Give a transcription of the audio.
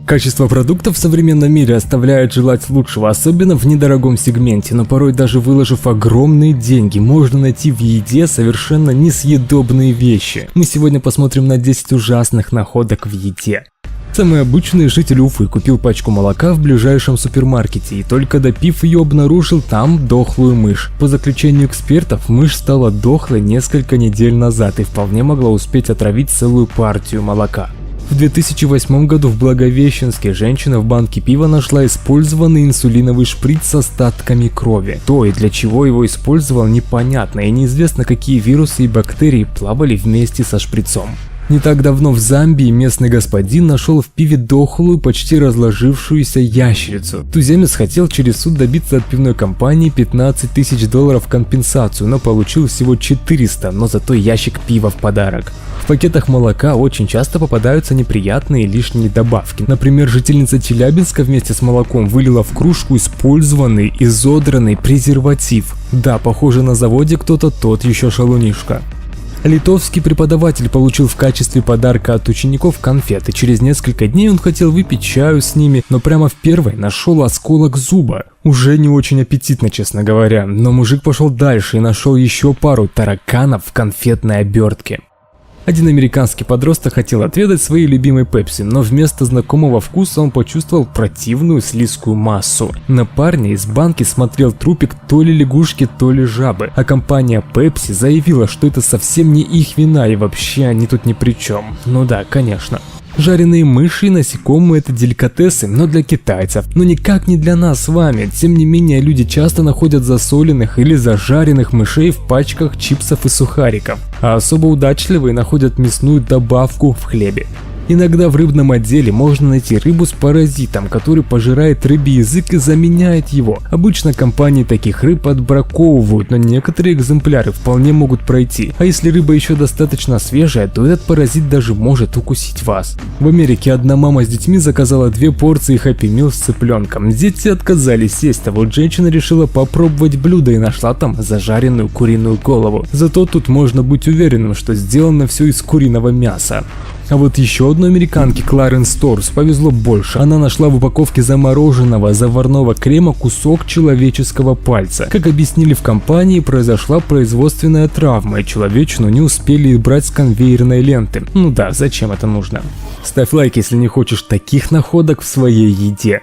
Качество продуктов в современном мире оставляет желать лучшего, особенно в недорогом сегменте, но порой даже выложив огромные деньги, можно найти в еде совершенно несъедобные вещи. Мы сегодня посмотрим на 10 ужасных находок в еде. Самый обычный житель Уфы купил пачку молока в ближайшем супермаркете и только допив ее обнаружил там дохлую мышь. По заключению экспертов, мышь стала дохлой несколько недель назад и вполне могла успеть отравить целую партию молока. В 2008 году в Благовещенске женщина в банке пива нашла использованный инсулиновый шприц с остатками крови. То и для чего его использовал, непонятно, и неизвестно, какие вирусы и бактерии плавали вместе со шприцом. Не так давно в Замбии местный господин нашел в пиве дохлую, почти разложившуюся ящерицу. Туземец хотел через суд добиться от пивной компании $15 000 компенсацию, но получил всего 400, но зато ящик пива в подарок. В пакетах молока очень часто попадаются неприятные лишние добавки. Например, жительница Челябинска вместе с молоком вылила в кружку использованный изодранный презерватив. Да, похоже, на заводе кто-то тот еще шалунишка. Литовский преподаватель получил в качестве подарка от учеников конфеты. Через несколько дней он хотел выпить чаю с ними, но прямо в первой нашел осколок зуба. Уже не очень аппетитно, честно говоря, но мужик пошел дальше и нашел еще пару тараканов в конфетной обертке. Один американский подросток хотел отведать своей любимой пепси, но вместо знакомого вкуса он почувствовал противную слизкую массу. На парня из банки смотрел трупик то ли лягушки, то ли жабы, а компания Pepsi заявила, что это совсем не их вина и вообще они тут ни при чем. Ну да, конечно. Жареные мыши и насекомые — это деликатесы, но для китайцев, но никак не для нас с вами. Тем не менее, люди часто находят засоленных или зажаренных мышей в пачках чипсов и сухариков, а особо удачливые находят мясную добавку в хлебе. Иногда в рыбном отделе можно найти рыбу с паразитом, который пожирает рыбий язык и заменяет его. Обычно компании таких рыб отбраковывают, но некоторые экземпляры вполне могут пройти. А если рыба еще достаточно свежая, то этот паразит даже может укусить вас. В Америке одна мама с детьми заказала 2 порции Happy Meal с цыпленком. Дети отказались есть, а вот женщина решила попробовать блюдо и нашла там зажаренную куриную голову. Зато тут можно быть уверенным, что сделано все из куриного мяса. А вот еще одной американке Clarence Stores повезло больше. Она нашла в упаковке замороженного заварного крема кусок человеческого пальца. Как объяснили в компании, произошла производственная травма, и человечину не успели брать с конвейерной ленты. Ну да, зачем это нужно? Ставь лайк, если не хочешь таких находок в своей еде.